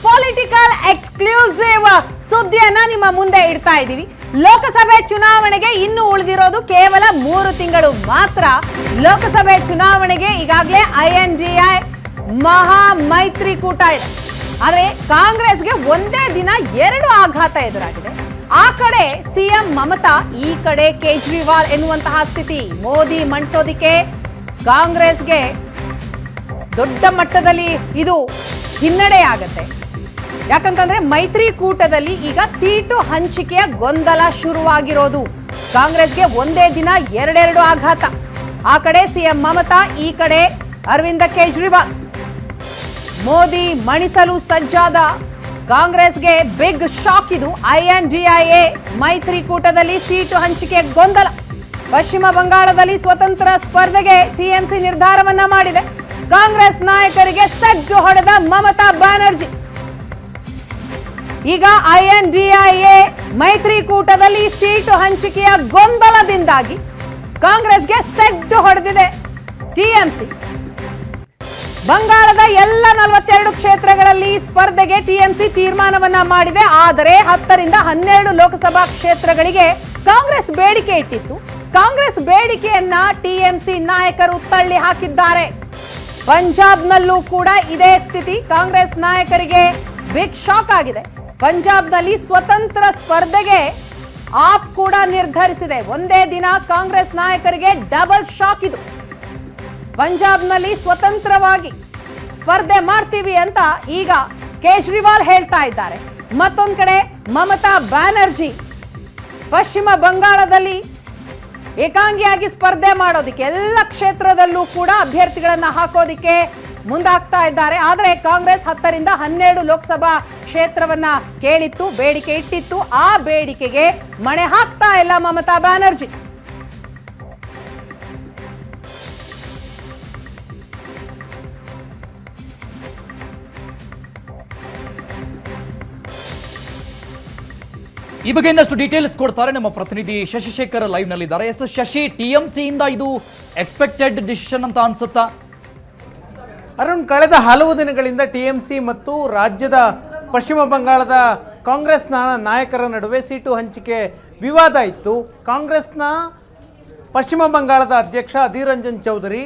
Political exclusive ಸುದ್ದಿಯನ್ನ ನಿಮ್ಮ ಮುಂದೆ ಇಡ್ತಾ ಇದ್ದೀವಿ. ಲೋಕಸಭೆ ಚುನಾವಣೆಗೆ ಇನ್ನು ಉಳಿದಿರೋದು ಕೇವಲ 3 ತಿಂಗಳು ಮಾತ್ರ. ಲೋಕಸಭೆ ಚುನಾವಣೆಗೆ ಈಗಾಗಲೇ INDI ಮಹಾ ಮೈತ್ರಿಕೂಟ ಇದೆ. ಆದರೆ ಕಾಂಗ್ರೆಸ್ಗೆ ಒಂದೇ ದಿನ 2 ಆಘಾತ ಎದುರಾಗಿದೆ. ಆ ಕಡೆ ಸಿಎಂ ಮಮತಾ, ಈ ಕಡೆ ಕೇಜ್ರಿವಾಲ್ ಎನ್ನುವಂತಹ ಸ್ಥಿತಿ. ಮೋದಿ ಮಣಿಸೋದಿಕ್ಕೆ ಕಾಂಗ್ರೆಸ್ಗೆ ದೊಡ್ಡ ಮಟ್ಟದಲ್ಲಿ ಇದು ಹಿನ್ನಡೆ ಆಗತ್ತೆ. ಯಾಕಂತಂದ್ರೆ ಮೈತ್ರಿಕೂಟದಲ್ಲಿ ಈಗ ಸೀಟು ಹಂಚಿಕೆಯ ಗೊಂದಲ ಶುರುವಾಗಿರೋದು. ಕಾಂಗ್ರೆಸ್ಗೆ ಒಂದೇ ದಿನ 2 ಆಘಾತ. ಆ ಕಡೆ ಸಿಎಂ ಮಮತಾ, ಈ ಕಡೆ ಅರವಿಂದ ಕೇಜ್ರಿವಾಲ್. ಮೋದಿ ಮಣಿಸಲು ಸಜ್ಜಾದ ಕಾಂಗ್ರೆಸ್ಗೆ ಬಿಗ್ ಶಾಕ್ ಇದು. INDIA ಮೈತ್ರಿಕೂಟದಲ್ಲಿ ಸೀಟು ಹಂಚಿಕೆ ಗೊಂದಲ. ಪಶ್ಚಿಮ ಬಂಗಾಳದಲ್ಲಿ ಸ್ವತಂತ್ರ ಸ್ಪರ್ಧೆಗೆ TMC ನಿರ್ಧಾರವನ್ನ ಮಾಡಿದೆ. ಕಾಂಗ್ರೆಸ್ ನಾಯಕರಿಗೆ ಸಡ್ಡು ಹೊಡೆದ ಮಮತಾ ಬ್ಯಾನರ್ಜಿ. ಈಗ INDIA ಮೈತ್ರಿಕೂಟದಲ್ಲಿ ಸೀಟು ಹಂಚಿಕೆಯ ಗೊಂದಲದಿಂದಾಗಿ ಕಾಂಗ್ರೆಸ್ಗೆ ಸಡ್ಡು ಹೊಡೆದಿದೆ TMC. ಬಂಗಾಳದ ಎಲ್ಲ 42 ಕ್ಷೇತ್ರಗಳಲ್ಲಿ ಸ್ಪರ್ಧೆಗೆ TMC ತೀರ್ಮಾನವನ್ನ ಮಾಡಿದೆ. ಆದರೆ 10 ರಿಂದ 12 ಲೋಕಸಭಾ ಕ್ಷೇತ್ರಗಳಿಗೆ ಕಾಂಗ್ರೆಸ್ ಬೇಡಿಕೆ ಇಟ್ಟಿತ್ತು. ಕಾಂಗ್ರೆಸ್ ಬೇಡಿಕೆಯನ್ನ TMC ನಾಯಕರು ತಳ್ಳಿ ಹಾಕಿದ್ದಾರೆ. ಪಂಜಾಬ್ನಲ್ಲೂ ಕೂಡ ಇದೇ ಸ್ಥಿತಿ. ಕಾಂಗ್ರೆಸ್ ನಾಯಕರಿಗೆ ಬಿಗ್ ಶಾಕ್ ಆಗಿದೆ. ಪಂಜಾಬ್ನಲ್ಲಿ ಸ್ವತಂತ್ರ ಸ್ಪರ್ಧೆಗೆ ಆಪ್ ಕೂಡ ನಿರ್ಧರಿಸಿದೆ. ಒಂದೇ ದಿನ ಕಾಂಗ್ರೆಸ್ ನಾಯಕರಿಗೆ ಡಬಲ್ ಶಾಕ್ ಇದು. ಪಂಜಾಬ್ನಲ್ಲಿ ಸ್ವತಂತ್ರವಾಗಿ ಸ್ಪರ್ಧೆ ಮಾಡ್ತೀವಿ ಅಂತ ಈಗ ಕೇಜ್ರಿವಾಲ್ ಹೇಳ್ತಾ ಇದ್ದಾರೆ. ಮತ್ತೊಂದು ಕಡೆ ಮಮತಾ ಬ್ಯಾನರ್ಜಿ ಪಶ್ಚಿಮ ಬಂಗಾಳದಲ್ಲಿ ಏಕಾಂಗಿಯಾಗಿ ಸ್ಪರ್ಧೆ ಮಾಡೋದಿಕ್ಕೆ ಎಲ್ಲ ಕ್ಷೇತ್ರದಲ್ಲೂ ಕೂಡ ಅಭ್ಯರ್ಥಿಗಳನ್ನ ಹಾಕೋದಿಕ್ಕೆ ಮುಂದಾಗ್ತಾ ಇದ್ದಾರೆ. ಆದರೆ ಕಾಂಗ್ರೆಸ್ 10 ರಿಂದ 12 ಲೋಕಸಭಾ ಕ್ಷೇತ್ರವನ್ನ ಕೇಳಿತ್ತು, ಬೇಡಿಕೆ ಇಟ್ಟಿತ್ತು. ಆ ಬೇಡಿಕೆಗೆ ಮಣೆ ಹಾಕ್ತಾ ಇಲ್ಲ ಮಮತಾ ಬ್ಯಾನರ್ಜಿ. ಈ ಬಗ್ಗೆ ಇನ್ನಷ್ಟು ಡೀಟೇಲ್ಸ್ ಕೊಡ್ತಾರೆ ನಮ್ಮ ಪ್ರತಿನಿಧಿ ಶಶಿಶೇಖರ್ ಲೈವ್ ನಲ್ಲಿದ್ದಾರೆ. ಎಸ್ ಶಶಿ, TMC ಇಂದ ಇದು ಎಕ್ಸ್ಪೆಕ್ಟೆಡ್ ಡಿಸಿಷನ್ ಅಂತ ಅನ್ಸುತ್ತಾ? ಅರುಣ್, ಕಳೆದ ಹಲವು ದಿನಗಳಿಂದ TMC ಮತ್ತು ರಾಜ್ಯದ ಪಶ್ಚಿಮ ಬಂಗಾಳದ ಕಾಂಗ್ರೆಸ್ನ ನಾಯಕರ ನಡುವೆ ಸೀಟು ಹಂಚಿಕೆ ವಿವಾದ ಇತ್ತು. ಕಾಂಗ್ರೆಸ್ನ ಪಶ್ಚಿಮ ಬಂಗಾಳದ ಅಧ್ಯಕ್ಷ ಅಧೀರ್ ರಂಜನ್ ಚೌಧರಿ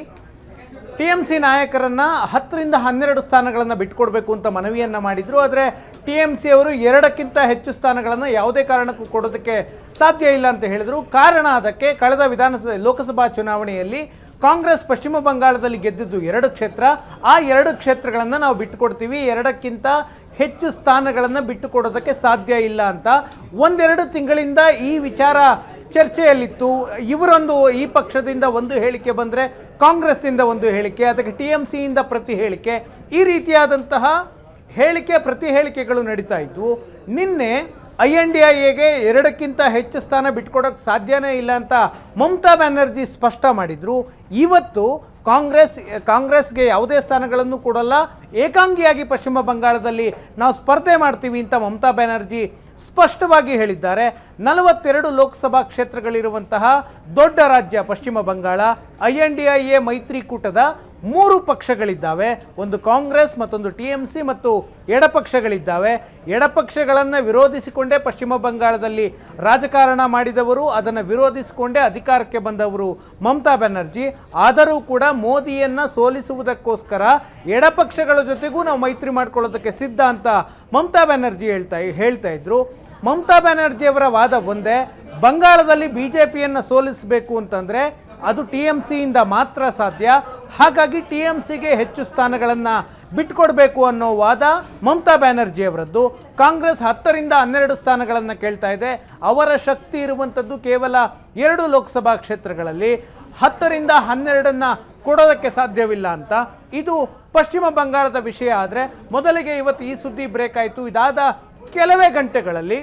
TMC ನಾಯಕರನ್ನು 10 ರಿಂದ 12 ಸ್ಥಾನಗಳನ್ನು ಬಿಟ್ಟುಕೊಡ್ಬೇಕು ಅಂತ ಮನವಿಯನ್ನು ಮಾಡಿದರು. ಆದರೆ TMC ಅವರು 2ಕ್ಕಿಂತ ಹೆಚ್ಚು ಸ್ಥಾನಗಳನ್ನು ಯಾವುದೇ ಕಾರಣಕ್ಕೂ ಕೊಡೋದಕ್ಕೆ ಸಾಧ್ಯ ಇಲ್ಲ ಅಂತ ಹೇಳಿದರು. ಕಾರಣ ಅದಕ್ಕೆ ಕಳೆದ ಲೋಕಸಭಾ ಚುನಾವಣೆಯಲ್ಲಿ ಕಾಂಗ್ರೆಸ್ ಪಶ್ಚಿಮ ಬಂಗಾಳದಲ್ಲಿ ಗೆದ್ದಿದ್ದು 2 ಕ್ಷೇತ್ರ. ಆ 2 ಕ್ಷೇತ್ರಗಳನ್ನು ನಾವು ಬಿಟ್ಟುಕೊಡ್ತೀವಿ, 2ಕ್ಕಿಂತ ಹೆಚ್ಚು ಸ್ಥಾನಗಳನ್ನು ಬಿಟ್ಟುಕೊಡೋದಕ್ಕೆ ಸಾಧ್ಯ ಇಲ್ಲ ಅಂತ 1-2 ತಿಂಗಳಿಂದ ಈ ವಿಚಾರ ಚರ್ಚೆಯಲ್ಲಿತ್ತು. ಈ ಪಕ್ಷದಿಂದ ಒಂದು ಹೇಳಿಕೆ ಬಂದರೆ ಕಾಂಗ್ರೆಸ್ಸಿಂದ ಒಂದು ಹೇಳಿಕೆ, ಅದಕ್ಕೆ TMCಯಿಂದ ಪ್ರತಿ ಹೇಳಿಕೆ, ಈ ರೀತಿಯಾದಂತಹ ಪ್ರತಿ ಹೇಳಿಕೆಗಳು ನಡೀತಾ ಇದ್ವು. ನಿನ್ನೆ INDIAಗೆ 2ಕ್ಕಿಂತ ಹೆಚ್ಚು ಸ್ಥಾನ ಬಿಟ್ಕೊಡೋಕ್ಕೆ ಸಾಧ್ಯನೇ ಇಲ್ಲ ಅಂತ ಮಮತಾ ಬ್ಯಾನರ್ಜಿ ಸ್ಪಷ್ಟ ಮಾಡಿದರು. ಇವತ್ತು ಕಾಂಗ್ರೆಸ್ಗೆ ಯಾವುದೇ ಸ್ಥಾನಗಳನ್ನು ಕೊಡಲ್ಲ, ಏಕಾಂಗಿಯಾಗಿ ಪಶ್ಚಿಮ ಬಂಗಾಳದಲ್ಲಿ ನಾವು ಸ್ಪರ್ಧೆ ಮಾಡ್ತೀವಿ ಅಂತ ಮಮತಾ ಬ್ಯಾನರ್ಜಿ ಸ್ಪಷ್ಟವಾಗಿ ಹೇಳಿದ್ದಾರೆ. 42 ಲೋಕಸಭಾ ಕ್ಷೇತ್ರಗಳಿರುವಂತಹ ದೊಡ್ಡ ರಾಜ್ಯ ಪಶ್ಚಿಮ ಬಂಗಾಳ. INDIA ಮೈತ್ರಿಕೂಟದ 3 ಪಕ್ಷಗಳಿದ್ದಾವೆ. ಒಂದು ಕಾಂಗ್ರೆಸ್, ಮತ್ತೊಂದು TMC ಮತ್ತು ಎಡಪಕ್ಷಗಳಿದ್ದಾವೆ. ಎಡಪಕ್ಷಗಳನ್ನು ವಿರೋಧಿಸಿಕೊಂಡೇ ಪಶ್ಚಿಮ ಬಂಗಾಳದಲ್ಲಿ ರಾಜಕಾರಣ ಮಾಡಿದವರು, ಅದನ್ನು ವಿರೋಧಿಸಿಕೊಂಡೇ ಅಧಿಕಾರಕ್ಕೆ ಬಂದವರು ಮಮತಾ ಬ್ಯಾನರ್ಜಿ. ಆದರೂ ಕೂಡ ಮೋದಿಯನ್ನು ಸೋಲಿಸುವುದಕ್ಕೋಸ್ಕರ ಎಡಪಕ್ಷಗಳ ಜೊತೆಗೂ ನಾವು ಮೈತ್ರಿ ಮಾಡ್ಕೊಳ್ಳೋದಕ್ಕೆ ಸಿದ್ಧ ಅಂತ ಮಮತಾ ಬ್ಯಾನರ್ಜಿ ಹೇಳ್ತಾ ಇದ್ರು. ಮಮತಾ ಬ್ಯಾನರ್ಜಿಯವರ ವಾದ ಒಂದೇ, ಬಂಗಾಳದಲ್ಲಿ BJPಯನ್ನು ಸೋಲಿಸಬೇಕು ಅಂತಂದರೆ ಅದು TMCಯಿಂದ ಮಾತ್ರ ಸಾಧ್ಯ. ಹಾಗಾಗಿ TMCಗೆ ಹೆಚ್ಚು ಸ್ಥಾನಗಳನ್ನು ಬಿಟ್ಕೊಡ್ಬೇಕು ಅನ್ನೋ ವಾದ ಮಮತಾ ಬ್ಯಾನರ್ಜಿಯವರದ್ದು. ಕಾಂಗ್ರೆಸ್ 10 ರಿಂದ 12 ಸ್ಥಾನಗಳನ್ನು ಕೇಳ್ತಾ ಇದೆ. ಅವರ ಶಕ್ತಿ ಇರುವಂಥದ್ದು ಕೇವಲ 2 ಲೋಕಸಭಾ ಕ್ಷೇತ್ರಗಳಲ್ಲಿ. 10 ರಿಂದ 12 ಕೊಡೋದಕ್ಕೆ ಸಾಧ್ಯವಿಲ್ಲ ಅಂತ. ಇದು ಪಶ್ಚಿಮ ಬಂಗಾಳದ ವಿಷಯ. ಆದರೆ ಮೊದಲಿಗೆ ಇವತ್ತು ಈ ಸುದ್ದಿ ಬ್ರೇಕ್ ಆಯಿತು. ಇದಾದ ಕೆಲವೇ ಗಂಟೆಗಳಲ್ಲಿ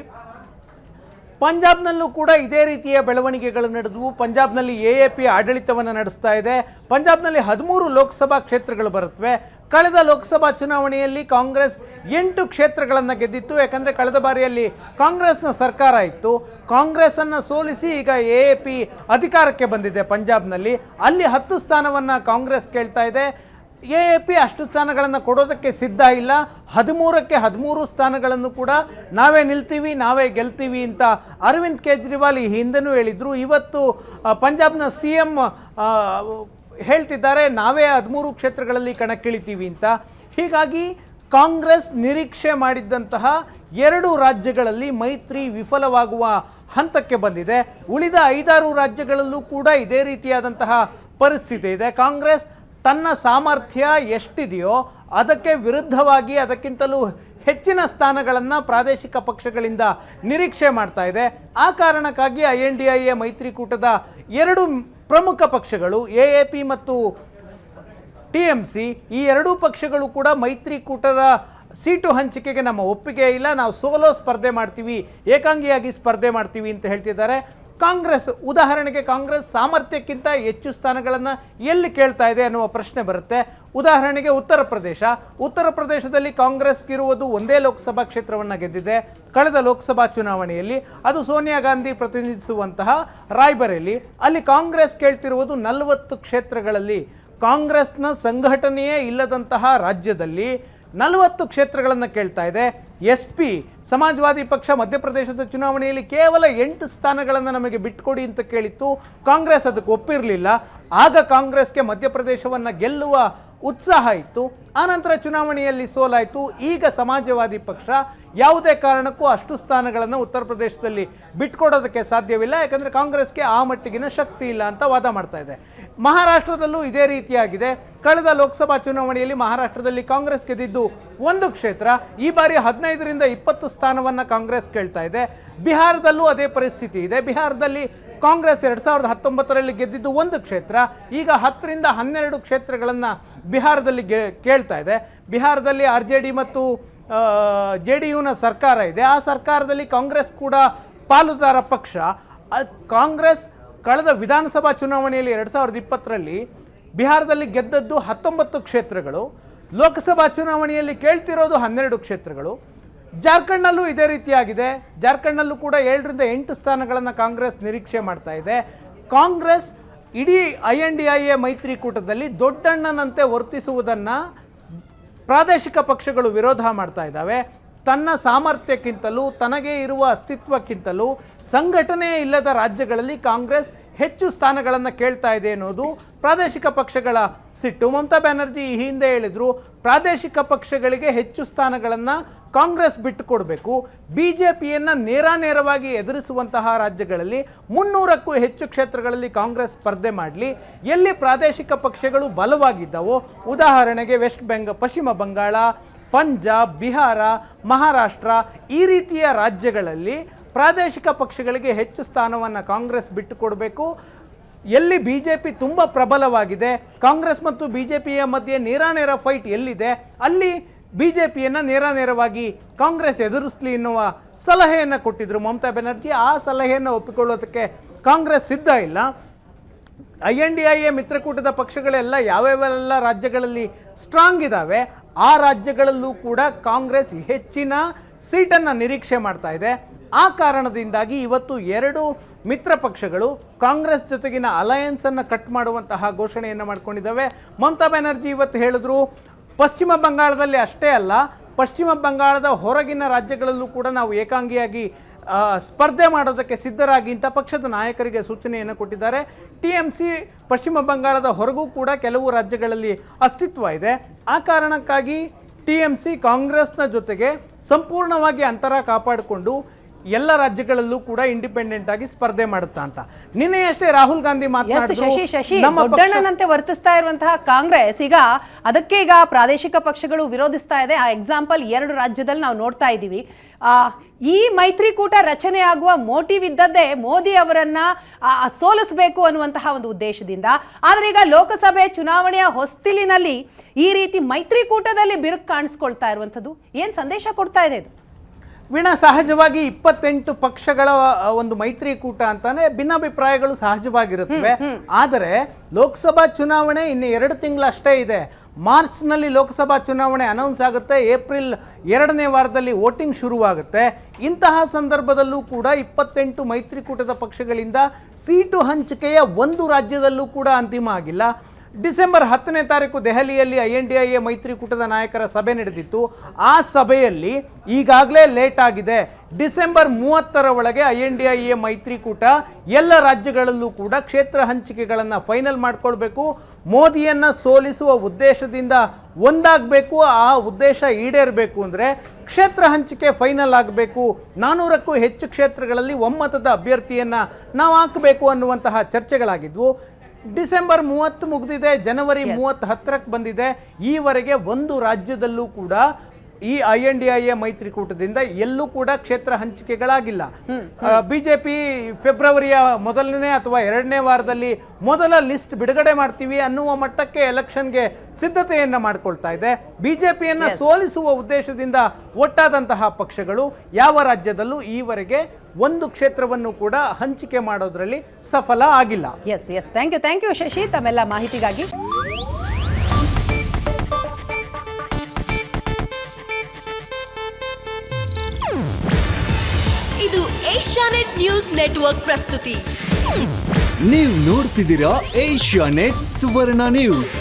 ಪಂಜಾಬ್ನಲ್ಲೂ ಕೂಡ ಇದೇ ರೀತಿಯ ಬೆಳವಣಿಗೆಗಳು ನಡೆದವು. ಪಂಜಾಬ್ನಲ್ಲಿ AAP ಆಡಳಿತವನ್ನು ನಡೆಸ್ತಾ ಇದೆ. ಪಂಜಾಬ್ನಲ್ಲಿ 13 ಲೋಕಸಭಾ ಕ್ಷೇತ್ರಗಳು ಬರುತ್ತವೆ. ಕಳೆದ ಲೋಕಸಭಾ ಚುನಾವಣೆಯಲ್ಲಿ ಕಾಂಗ್ರೆಸ್ 8 ಕ್ಷೇತ್ರಗಳನ್ನು ಗೆದ್ದಿತ್ತು. ಯಾಕಂದರೆ ಕಳೆದ ಬಾರಿಯಲ್ಲಿ ಕಾಂಗ್ರೆಸ್ನ ಸರ್ಕಾರ ಇತ್ತು. ಕಾಂಗ್ರೆಸ್ಸನ್ನು ಸೋಲಿಸಿ ಈಗ AAP ಅಧಿಕಾರಕ್ಕೆ ಬಂದಿದೆ ಪಂಜಾಬ್ನಲ್ಲಿ. ಅಲ್ಲಿ 10 ಸ್ಥಾನವನ್ನು ಕಾಂಗ್ರೆಸ್ ಕೇಳ್ತಾ ಇದೆ. AAP ಅಷ್ಟು ಸ್ಥಾನಗಳನ್ನು ಕೊಡೋದಕ್ಕೆ ಸಿದ್ಧ ಇಲ್ಲ. 13ಕ್ಕೆ 13 ಸ್ಥಾನಗಳನ್ನು ಕೂಡ ನಾವೇ ನಿಲ್ತೀವಿ, ನಾವೇ ಗೆಲ್ತೀವಿ ಅಂತ ಅರವಿಂದ್ ಕೇಜ್ರಿವಾಲ್ ಈ ಹಿಂದೆನೂ ಹೇಳಿದರು. ಇವತ್ತು ಪಂಜಾಬ್ನ CM ಹೇಳ್ತಿದ್ದಾರೆ ನಾವೇ 13 ಕ್ಷೇತ್ರಗಳಲ್ಲಿ ಕಣಕ್ಕಿಳಿತೀವಿ ಅಂತ. ಹೀಗಾಗಿ ಕಾಂಗ್ರೆಸ್ ನಿರೀಕ್ಷೆ ಮಾಡಿದ್ದಂತಹ 2 ರಾಜ್ಯಗಳಲ್ಲಿ ಮೈತ್ರಿ ವಿಫಲವಾಗುವ ಹಂತಕ್ಕೆ ಬಂದಿದೆ. ಉಳಿದ 5-6 ರಾಜ್ಯಗಳಲ್ಲೂ ಕೂಡ ಇದೇ ರೀತಿಯಾದಂತಹ ಪರಿಸ್ಥಿತಿ ಇದೆ. ಕಾಂಗ್ರೆಸ್ ತನ್ನ ಸಾಮರ್ಥ್ಯ ಎಷ್ಟಿದೆಯೋ ಅದಕ್ಕೆ ವಿರುದ್ಧವಾಗಿ ಅದಕ್ಕಿಂತಲೂ ಹೆಚ್ಚಿನ ಸ್ಥಾನಗಳನ್ನು ಪ್ರಾದೇಶಿಕ ಪಕ್ಷಗಳಿಂದ ನಿರೀಕ್ಷೆ ಮಾಡ್ತಾ ಇದೆ. ಆ ಕಾರಣಕ್ಕಾಗಿ INDIA ಮೈತ್ರಿಕೂಟದ 2 ಪ್ರಮುಖ ಪಕ್ಷಗಳು AAP ಮತ್ತು TMC ಈ 2 ಪಕ್ಷಗಳು ಕೂಡ ಮೈತ್ರಿಕೂಟದ ಸೀಟು ಹಂಚಿಕೆಗೆ ನಮ್ಮ ಒಪ್ಪಿಗೆ ಇಲ್ಲ, ನಾವು ಸೋಲೋ ಸ್ಪರ್ಧೆ ಮಾಡ್ತೀವಿ, ಏಕಾಂಗಿಯಾಗಿ ಸ್ಪರ್ಧೆ ಮಾಡ್ತೀವಿ ಅಂತ ಹೇಳ್ತಿದ್ದಾರೆ. ಕಾಂಗ್ರೆಸ್ ಉದಾಹರಣೆಗೆ ಕಾಂಗ್ರೆಸ್ ಸಾಮರ್ಥ್ಯಕ್ಕಿಂತ ಹೆಚ್ಚು ಸ್ಥಾನಗಳನ್ನು ಎಲ್ಲಿ ಕೇಳ್ತಾ ಇದೆ ಅನ್ನುವ ಪ್ರಶ್ನೆ ಬರುತ್ತೆ. ಉದಾಹರಣೆಗೆ ಉತ್ತರ ಪ್ರದೇಶದಲ್ಲಿ ಕಾಂಗ್ರೆಸ್ಗಿರುವುದು ಒಂದೇ ಲೋಕಸಭಾ ಕ್ಷೇತ್ರವನ್ನು ಗೆದ್ದಿದೆ ಕಳೆದ ಲೋಕಸಭಾ ಚುನಾವಣೆಯಲ್ಲಿ. ಅದು ಸೋನಿಯಾ ಗಾಂಧಿ ಪ್ರತಿನಿಧಿಸುವಂತಹ ರಾಯ್ಬರೇಲಿ. ಅಲ್ಲಿ ಕಾಂಗ್ರೆಸ್ ಕೇಳ್ತಿರುವುದು 40 ಕ್ಷೇತ್ರಗಳಲ್ಲಿ. ಕಾಂಗ್ರೆಸ್ನ ಸಂಘಟನೆಯೇ ಇಲ್ಲದಂತಹ ರಾಜ್ಯದಲ್ಲಿ 40 ಕ್ಷೇತ್ರಗಳನ್ನು ಕೇಳ್ತಾ ಇದೆ. SP ಸಮಾಜವಾದಿ ಪಕ್ಷ ಮಧ್ಯಪ್ರದೇಶದ ಚುನಾವಣೆಯಲ್ಲಿ ಕೇವಲ 8 ಸ್ಥಾನಗಳನ್ನು ನಮಗೆ ಬಿಟ್ಕೊಡಿ ಅಂತ ಕೇಳಿತ್ತು. ಕಾಂಗ್ರೆಸ್ ಅದಕ್ಕೆ ಒಪ್ಪಿರಲಿಲ್ಲ. ಆಗ ಕಾಂಗ್ರೆಸ್ಗೆ ಮಧ್ಯಪ್ರದೇಶವನ್ನು ಗೆಲ್ಲುವ ಉತ್ಸಾಹ ಇತ್ತು. ಆನಂತರ ಚುನಾವಣೆಯಲ್ಲಿ ಸೋಲಾಯಿತು. ಈಗ ಸಮಾಜವಾದಿ ಪಕ್ಷ ಯಾವುದೇ ಕಾರಣಕ್ಕೂ ಅಷ್ಟು ಸ್ಥಾನಗಳನ್ನು ಉತ್ತರ ಪ್ರದೇಶದಲ್ಲಿ ಬಿಟ್ಕೊಡೋದಕ್ಕೆ ಸಾಧ್ಯವಿಲ್ಲ, ಯಾಕಂದರೆ ಕಾಂಗ್ರೆಸ್ಗೆ ಆ ಮಟ್ಟಿಗಿನ ಶಕ್ತಿ ಇಲ್ಲ ಅಂತ ವಾದ ಮಾಡ್ತಾ ಇದೆ. ಮಹಾರಾಷ್ಟ್ರದಲ್ಲೂ ಇದೇ ರೀತಿಯಾಗಿದೆ. ಕಳೆದ ಲೋಕಸಭಾ ಚುನಾವಣೆಯಲ್ಲಿ ಮಹಾರಾಷ್ಟ್ರದಲ್ಲಿ ಕಾಂಗ್ರೆಸ್ ಗೆದ್ದಿದ್ದು 1 ಕ್ಷೇತ್ರ. ಈ ಬಾರಿ 15ರಿಂದ 20 ಸ್ಥಾನವನ್ನು ಕಾಂಗ್ರೆಸ್ ಕೇಳ್ತಾ ಇದೆ. ಬಿಹಾರದಲ್ಲೂ ಅದೇ ಪರಿಸ್ಥಿತಿ ಇದೆ. ಬಿಹಾರದಲ್ಲಿ ಕಾಂಗ್ರೆಸ್ 2019ರಲ್ಲಿ ಗೆದ್ದಿದ್ದು 1 ಕ್ಷೇತ್ರ. ಈಗ 10ರಿಂದ 12 ಕ್ಷೇತ್ರಗಳನ್ನು ಬಿಹಾರದಲ್ಲಿ ಕೇಳ್ತಾ ಇದೆ. ಬಿಹಾರದಲ್ಲಿ RJD ಮತ್ತು JDUನ ಸರ್ಕಾರ ಇದೆ. ಆ ಸರ್ಕಾರದಲ್ಲಿ ಕಾಂಗ್ರೆಸ್ ಕೂಡ ಪಾಲುದಾರ ಪಕ್ಷ. ಕಾಂಗ್ರೆಸ್ ಕಳೆದ ವಿಧಾನಸಭಾ ಚುನಾವಣೆಯಲ್ಲಿ 2020ರಲ್ಲಿ ಬಿಹಾರದಲ್ಲಿ ಗೆದ್ದದ್ದು 19 ಕ್ಷೇತ್ರಗಳು. ಲೋಕಸಭಾ ಚುನಾವಣೆಯಲ್ಲಿ ಕೇಳ್ತಿರೋದು 12 ಕ್ಷೇತ್ರಗಳು. ಜಾರ್ಖಂಡ್ನಲ್ಲೂ ಇದೇ ರೀತಿಯಾಗಿದೆ. ಜಾರ್ಖಂಡ್ನಲ್ಲೂ ಕೂಡ 7ರಿಂದ 8 ಸ್ಥಾನಗಳನ್ನು ಕಾಂಗ್ರೆಸ್ ನಿರೀಕ್ಷೆ ಮಾಡ್ತಾ ಇದೆ. ಕಾಂಗ್ರೆಸ್ ಇಡೀ INDIA ಮೈತ್ರಿಕೂಟದಲ್ಲಿ ದೊಡ್ಡಣ್ಣನಂತೆ ವರ್ತಿಸುವುದನ್ನು ಪ್ರಾದೇಶಿಕ ಪಕ್ಷಗಳು ವಿರೋಧ ಮಾಡ್ತಾ ಇದ್ದಾವೆ. ತನ್ನ ಸಾಮರ್ಥ್ಯಕ್ಕಿಂತಲೂ ತನಗೆ ಇರುವ ಅಸ್ತಿತ್ವಕ್ಕಿಂತಲೂ ಸಂಘಟನೆ ಇಲ್ಲದ ರಾಜ್ಯಗಳಲ್ಲಿ ಕಾಂಗ್ರೆಸ್ ಹೆಚ್ಚು ಸ್ಥಾನಗಳನ್ನು ಕೇಳ್ತಾ ಇದೆ ಅನ್ನೋದು ಪ್ರಾದೇಶಿಕ ಪಕ್ಷಗಳ ಸಿಟ್ಟು. ಮಮತಾ ಬ್ಯಾನರ್ಜಿ ಈ ಹಿಂದೆ ಹೇಳಿದರು, ಪ್ರಾದೇಶಿಕ ಪಕ್ಷಗಳಿಗೆ ಹೆಚ್ಚು ಸ್ಥಾನಗಳನ್ನು ಕಾಂಗ್ರೆಸ್ ಬಿಟ್ಟುಕೊಡಬೇಕು. BJPಯನ್ನು ನೇರವಾಗಿ ಎದುರಿಸುವಂತಹ ರಾಜ್ಯಗಳಲ್ಲಿ 300ಕ್ಕೂ ಹೆಚ್ಚು ಕ್ಷೇತ್ರಗಳಲ್ಲಿ ಕಾಂಗ್ರೆಸ್ ಸ್ಪರ್ಧೆ ಮಾಡಲಿ. ಎಲ್ಲಿ ಪ್ರಾದೇಶಿಕ ಪಕ್ಷಗಳು ಬಲವಾಗಿದ್ದವೋ, ಉದಾಹರಣೆಗೆ ಪಶ್ಚಿಮ ಬಂಗಾಳ, ಪಂಜಾಬ್, ಬಿಹಾರ, ಮಹಾರಾಷ್ಟ್ರ ಈ ರೀತಿಯ ರಾಜ್ಯಗಳಲ್ಲಿ ಪ್ರಾದೇಶಿಕ ಪಕ್ಷಗಳಿಗೆ ಹೆಚ್ಚು ಸ್ಥಾನವನ್ನು ಕಾಂಗ್ರೆಸ್ ಬಿಟ್ಟುಕೊಡಬೇಕು. ಎಲ್ಲಿ BJP ತುಂಬ ಪ್ರಬಲವಾಗಿದೆ, ಕಾಂಗ್ರೆಸ್ ಮತ್ತು BJPಯ ಮಧ್ಯೆ ನೇರ ಫೈಟ್ ಎಲ್ಲಿದೆ, ಅಲ್ಲಿ BJPಯನ್ನು ನೇರವಾಗಿ ಕಾಂಗ್ರೆಸ್ ಎದುರಿಸಲಿ ಎನ್ನುವ ಸಲಹೆಯನ್ನು ಕೊಟ್ಟಿದ್ದರು ಮಮತಾ ಬ್ಯಾನರ್ಜಿ. ಆ ಸಲಹೆಯನ್ನು ಒಪ್ಪಿಕೊಳ್ಳೋದಕ್ಕೆ ಕಾಂಗ್ರೆಸ್ ಸಿದ್ಧ ಇಲ್ಲ. INDIA ಮಿತ್ರಕೂಟದ ಪಕ್ಷಗಳೆಲ್ಲ ಯಾವ್ಯಾವೆಲ್ಲ ರಾಜ್ಯಗಳಲ್ಲಿ ಸ್ಟ್ರಾಂಗ್ ಇದ್ದಾವೆ ಆ ರಾಜ್ಯಗಳಲ್ಲೂ ಕೂಡ ಕಾಂಗ್ರೆಸ್ ಹೆಚ್ಚಿನ ಸೀಟನ್ನು ನಿರೀಕ್ಷೆ ಮಾಡ್ತಾ ಇದೆ. ಆ ಕಾರಣದಿಂದಾಗಿ ಇವತ್ತು 2 ಮಿತ್ರ ಪಕ್ಷಗಳು ಕಾಂಗ್ರೆಸ್ ಜೊತೆಗಿನ ಅಲಯನ್ಸನ್ನು ಕಟ್ ಮಾಡುವಂತಹ ಘೋಷಣೆಯನ್ನು ಮಾಡ್ಕೊಂಡಿದ್ದಾವೆ. ಮಮತಾ ಬ್ಯಾನರ್ಜಿ ಇವತ್ತು ಹೇಳಿದ್ರು, ಪಶ್ಚಿಮ ಬಂಗಾಳದಲ್ಲಿ ಅಷ್ಟೇ ಅಲ್ಲ, ಪಶ್ಚಿಮ ಬಂಗಾಳದ ಹೊರಗಿನ ರಾಜ್ಯಗಳಲ್ಲೂ ಕೂಡ ನಾವು ಏಕಾಂಗಿಯಾಗಿ ಸ್ಪರ್ಧೆ ಮಾಡೋದಕ್ಕೆ ಸಿದ್ಧರಾಗಿ ಅಂತ ಪಕ್ಷದ ನಾಯಕರಿಗೆ ಸೂಚನೆಯನ್ನು ಕೊಟ್ಟಿದ್ದಾರೆ. TMC ಪಶ್ಚಿಮ ಬಂಗಾಳದ ಹೊರಗೂ ಕೂಡ ಕೆಲವು ರಾಜ್ಯಗಳಲ್ಲಿ ಅಸ್ತಿತ್ವ ಇದೆ. ಆ ಕಾರಣಕ್ಕಾಗಿ TMC ಕಾಂಗ್ರೆಸ್ನ ಜೊತೆಗೆ ಸಂಪೂರ್ಣವಾಗಿ ಅಂತರ ಕಾಪಾಡಿಕೊಂಡು ಎಲ್ಲ ರಾಜ್ಯಗಳಲ್ಲೂ ಕೂಡ ಇಂಡಿಪೆಂಡೆಂಟ್ ಆಗಿ ಸ್ಪರ್ಧೆ ಮಾಡುತ್ತಾ ಅಂತ. ನಿನ್ನೆಯಷ್ಟೇ ರಾಹುಲ್ ಗಾಂಧಿ ಶಶಿ ದೊಡ್ಡಣ್ಣನಂತೆ ವರ್ತಿಸ್ತಾ ಇರುವಂತಹ ಕಾಂಗ್ರೆಸ್ ಈಗ ಅದಕ್ಕೆ ಈಗ ಪ್ರಾದೇಶಿಕ ಪಕ್ಷಗಳು ವಿರೋಧಿಸ್ತಾ ಇದೆ. ಆ ಎಕ್ಸಾಂಪಲ್ 2 ರಾಜ್ಯದಲ್ಲಿ ನಾವು ನೋಡ್ತಾ ಇದ್ದೀವಿ. ಈ ಮೈತ್ರಿಕೂಟ ರಚನೆ ಆಗುವ ಮೋಟಿವ್ ಇದ್ದದ್ದೇ ಮೋದಿ ಅವರನ್ನ ಸೋಲಿಸಬೇಕು ಅನ್ನುವಂತಹ ಒಂದು ಉದ್ದೇಶದಿಂದ. ಆದ್ರೆ ಈಗ ಲೋಕಸಭೆ ಚುನಾವಣೆಯ ಹೊಸ್ತಿಲಿನಲ್ಲಿ ಈ ರೀತಿ ಮೈತ್ರಿಕೂಟದಲ್ಲಿ ಬಿರುಕು ಕಾಣಿಸ್ಕೊಳ್ತಾ ಇರುವಂತದ್ದು ಏನ್ ಸಂದೇಶ ಕೊಡ್ತಾ ಇದೆ ಇದು? ವೀಣಾ, ಸಹಜವಾಗಿ 28 ಪಕ್ಷಗಳ ಒಂದು ಮೈತ್ರಿಕೂಟ ಅಂತಾನೆ ಭಿನ್ನಾಭಿಪ್ರಾಯಗಳು ಸಹಜವಾಗಿರುತ್ತವೆ. ಆದರೆ ಲೋಕಸಭಾ ಚುನಾವಣೆ ಇನ್ನು 2 ತಿಂಗಳಷ್ಟೇ ಇದೆ. ಮಾರ್ಚ್ನಲ್ಲಿ ಲೋಕಸಭಾ ಚುನಾವಣೆ ಅನೌನ್ಸ್ ಆಗುತ್ತೆ. ಏಪ್ರಿಲ್ 2ನೇ ವಾರದಲ್ಲಿ ವೋಟಿಂಗ್ ಶುರುವಾಗುತ್ತೆ. ಇಂತಹ ಸಂದರ್ಭದಲ್ಲೂ ಕೂಡ 28 ಮೈತ್ರಿಕೂಟದ ಪಕ್ಷಗಳಿಂದ ಸೀಟು ಹಂಚಿಕೆಯ ಒಂದು ರಾಜ್ಯದಲ್ಲೂ ಕೂಡ ಅಂತಿಮ ಆಗಿಲ್ಲ. ಡಿಸೆಂಬರ್ 10ನೇ ತಾರೀಕು ದೆಹಲಿಯಲ್ಲಿ INDIA ಮೈತ್ರಿಕೂಟದ ನಾಯಕರ ಸಭೆ ನಡೆದಿತ್ತು. ಆ ಸಭೆಯಲ್ಲಿ ಈಗಾಗಲೇ ಲೇಟ್ ಆಗಿದೆ. ಡಿಸೆಂಬರ್ 30ರ ಒಳಗೆ INDIA ಮೈತ್ರಿಕೂಟ ಎಲ್ಲ ರಾಜ್ಯಗಳಲ್ಲೂ ಕೂಡ ಕ್ಷೇತ್ರ ಹಂಚಿಕೆಗಳನ್ನು ಫೈನಲ್ ಮಾಡ್ಕೊಳ್ಬೇಕು. ಮೋದಿಯನ್ನು ಸೋಲಿಸುವ ಉದ್ದೇಶದಿಂದ ಒಂದಾಗಬೇಕು. ಆ ಉದ್ದೇಶ ಈಡೇರಬೇಕು ಅಂದರೆ ಕ್ಷೇತ್ರ ಹಂಚಿಕೆ ಫೈನಲ್ ಆಗಬೇಕು. 400ಕ್ಕೂ ಹೆಚ್ಚು ಕ್ಷೇತ್ರಗಳಲ್ಲಿ ಒಮ್ಮತದ ಅಭ್ಯರ್ಥಿಯನ್ನು ನಾವು ಹಾಕಬೇಕು ಅನ್ನುವಂತಹ ಚರ್ಚೆಗಳಾಗಿದ್ವು. ಡಿಸೆಂಬರ್ 30 ಮುಗಿದಿದೆ, ಜನವರಿ 30 ಬಂದಿದೆ. ಈವರೆಗೆ ಒಂದು ರಾಜ್ಯದಲ್ಲೂ ಕೂಡ ಈ INDIA ಮೈತ್ರಿಕೂಟದಿಂದ ಎಲ್ಲೂ ಕೂಡ ಕ್ಷೇತ್ರ ಹಂಚಿಕೆಗಳಾಗಿಲ್ಲ. ಬಿಜೆಪಿ ಫೆಬ್ರವರಿಯ ಮೊದಲನೇ ಅಥವಾ 2ನೇ ವಾರದಲ್ಲಿ ಮೊದಲ ಲಿಸ್ಟ್ ಬಿಡುಗಡೆ ಮಾಡ್ತೀವಿ ಅನ್ನುವ ಮಟ್ಟಕ್ಕೆ ಎಲೆಕ್ಷನ್ಗೆ ಸಿದ್ಧತೆಯನ್ನು ಮಾಡಿಕೊಳ್ತಾ ಇದೆ. ಬಿಜೆಪಿಯನ್ನು ಸೋಲಿಸುವ ಉದ್ದೇಶದಿಂದ ಒಟ್ಟಾದಂತಹ ಪಕ್ಷಗಳು ಯಾವ ರಾಜ್ಯದಲ್ಲೂ ಈವರೆಗೆ ಒಂದು ಕ್ಷೇತ್ರವನ್ನು ಕೂಡ ಹಂಚಿಕೆ ಮಾಡೋದ್ರಲ್ಲಿ ಸಫಲ ಆಗಿಲ್ಲ. ಎಸ್ ಥ್ಯಾಂಕ್ ಯು ಶಶಿ ತಮ್ಮೆಲ್ಲ ಮಾಹಿತಿಗಾಗಿ. ಇದು ಏಷ್ಯಾನೆಟ್ ನ್ಯೂಸ್ ನೆಟ್ವರ್ಕ್ ಪ್ರಸ್ತುತಿ. ನೀವು ನೋಡ್ತಿದ್ದೀರಾ ಏಷ್ಯಾನೆಟ್ ಸುವರ್ಣ ನ್ಯೂಸ್.